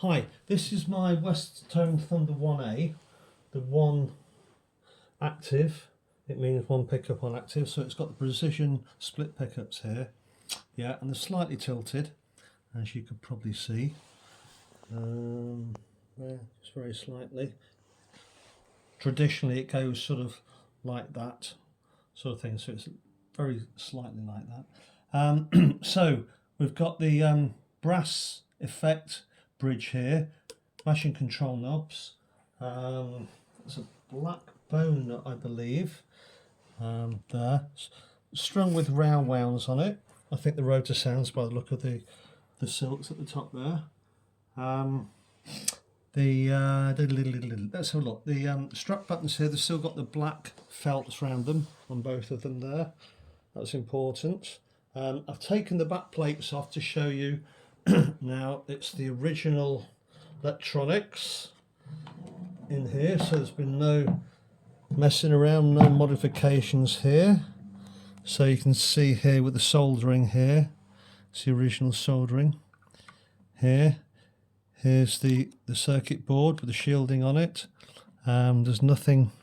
Hi, this is my Westone Thunder 1A, the one active. It means one pickup on active, so it's got the precision split pickups here. Yeah, and they're slightly tilted, as you could probably see. Just very slightly. Traditionally, it goes sort of like that, sort of thing. So it's very slightly like that. So we've got the brass effect bridge here, mashing control knobs. It's a black bone, I believe, there, strung with round wounds on it. I think the rotor sounds by the look of the silks at the top there. Let's have a look. The strap buttons here, they've still got the black felts around them on both of them there. That's important. I've taken the back plates off to show you. Now it's the original electronics in here, so there's been no messing around, no modifications here. So you can see here with the soldering here, it's the original soldering here. Here's the circuit board with the shielding on it. There's nothing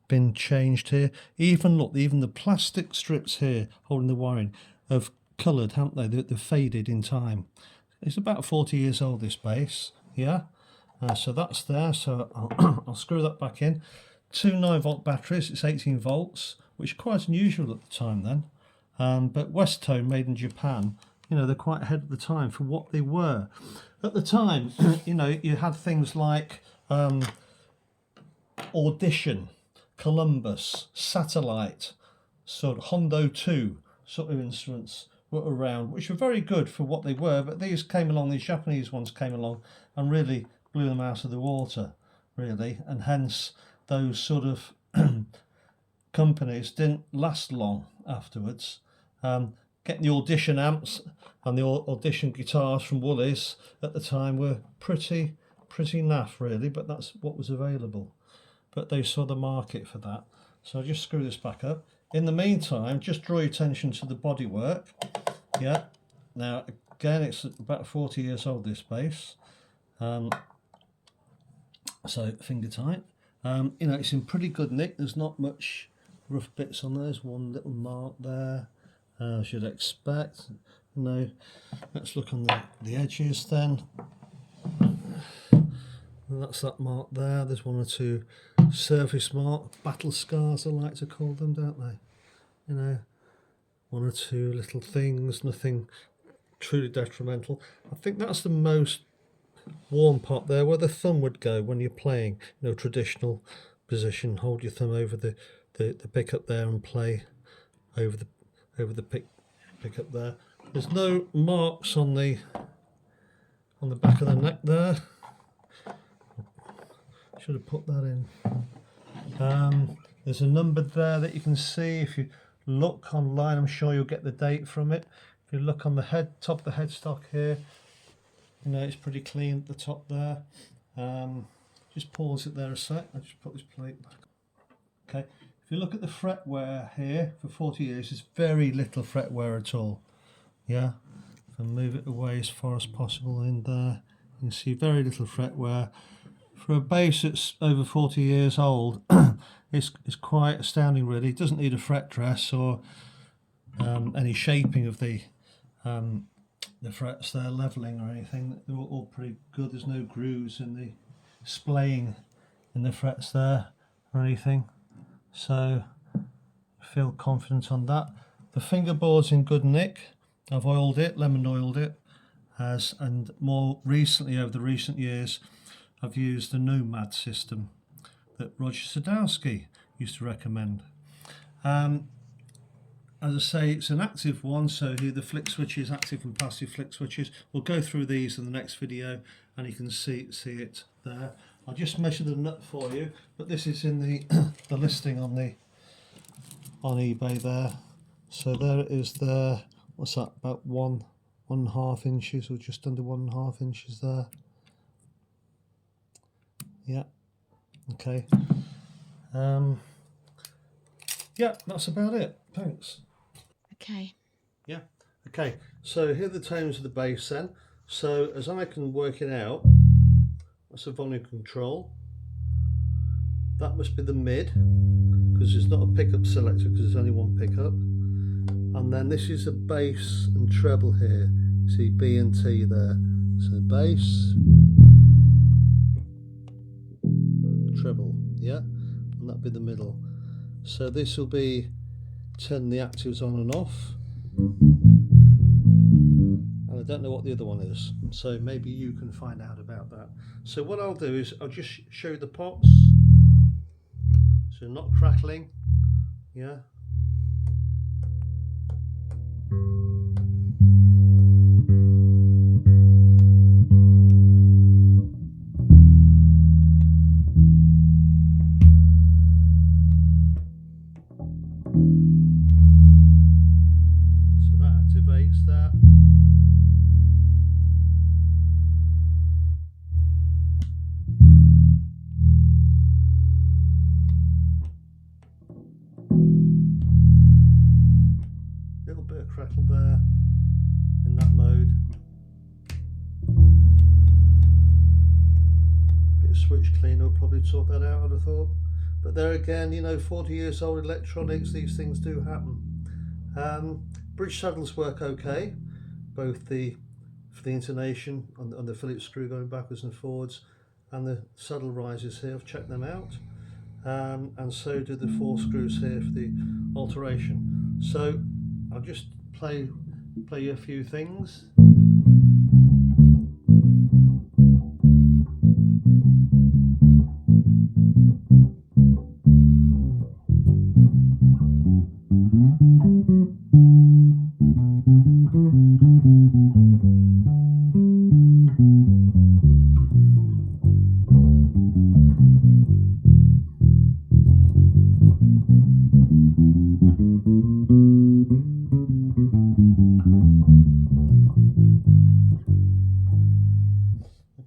been changed here. Even look, even the plastic strips here holding the wiring have coloured, haven't they? They've faded in time. It's about 40 years old, this base. Yeah. So that's there. So I'll screw that back in. Two 9-volt batteries. It's 18 volts, which is quite unusual at the time then. But Westone, made in Japan, you know, they're quite ahead of the time for what they were. At the time, you know, you had things like Audition, Columbus, Satellite, sort of Hondo 2 sort of instruments were around, which were very good for what they were, but these came along, these Japanese ones came along and really blew them out of the water, really, and hence those sort of companies didn't last long afterwards. Getting the Audition amps and the Audition guitars from Woolies at the time were pretty naff, really, but that's what was available. But they saw the market for that. So I'll just screw this back up. In the meantime, just draw your attention to the bodywork. Yeah. Now, again, it's about 40 years old, this bass. So finger tight. You know, it's in pretty good nick. There's not much rough bits on there. There's one little mark there. As you'd expect. No, let's look on the edges then. And that's that mark there. There's one or two surface mark, battle scars I like to call them, don't they? You know, one or two little things, nothing truly detrimental. I think that's the most worn part there, where the thumb would go when you're playing, you know, traditional position. Hold your thumb over the pickup there and play over the pickup there. There's no marks on the back of the neck there. Should have put that in. There's a number there that you can see. If you look online, I'm sure you'll get the date from it. If you look on the top of the headstock here, you know, it's pretty clean at the top there. Just pause it there a sec. I'll just put this plate back. Okay. If you look at the fret wear here, for 40 years, there's very little fret wear at all. Yeah. If I move it away as far as possible in there, you can see very little fret wear. For a bass that's over 40 years old, it's quite astounding, really. It doesn't need a fret dress or any shaping of the frets there, leveling or anything. They're all pretty good. There's no grooves in the splaying in the frets there or anything. So I feel confident on that. The fingerboard's in good nick. I've oiled it, lemon oiled it, and more recently, over the recent years, I've used the Nomad system that Roger Sadowski used to recommend. As I say, it's an active one, so here the flick switches, active and passive flick switches. We'll go through these in the next video and you can see it there. I'll just measure the nut for you, but this is in the the listing on eBay there. So there it is there. What's that? About 1.5 inches, or just under 1.5 inches there. Yeah. Okay. Yeah, that's about it. Thanks. Okay. Yeah. Okay. So here are the tones of the bass then. So as I can work it out, That's a volume control. That must be the mid, because it's not a pickup selector because there's only one pickup. And then this is a bass and treble here. See B and T there. So bass, treble, yeah, and that'll be the middle. So this will be turn the actives on and off. And I don't know what the other one is, so maybe you can find out about that. So what I'll do is I'll just show you the pots. So not crackling, yeah. So that activates that. Little bit of crackle there in that mode. Bit of switch cleaner will probably sort that out, I'd have thought. But there again, you know, 40 years old electronics, these things do happen. Bridge saddles work okay, both for the intonation on the Phillips screw going backwards and forwards, and the saddle risers here, I've checked them out. And so do the 4 screws here for the alteration. So I'll just play you a few things.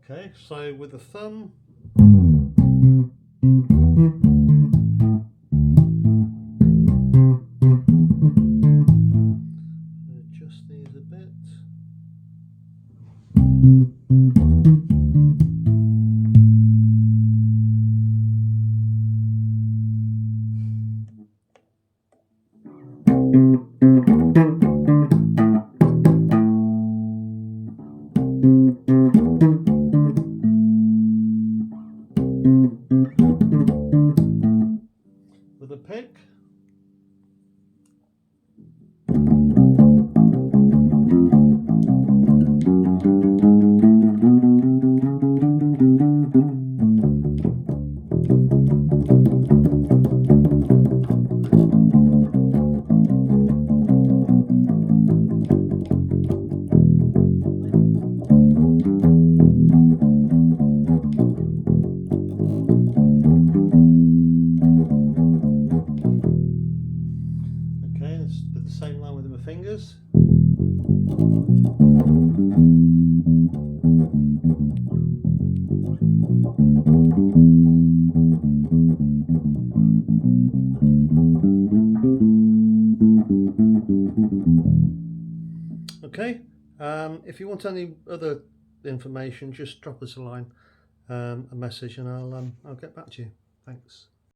Okay, so with the thumb, adjust these a bit. With a pick. Okay, let's do the same line with my fingers. Okay, if you want any other information, just drop us a line, a message, and I'll get back to you. Thanks.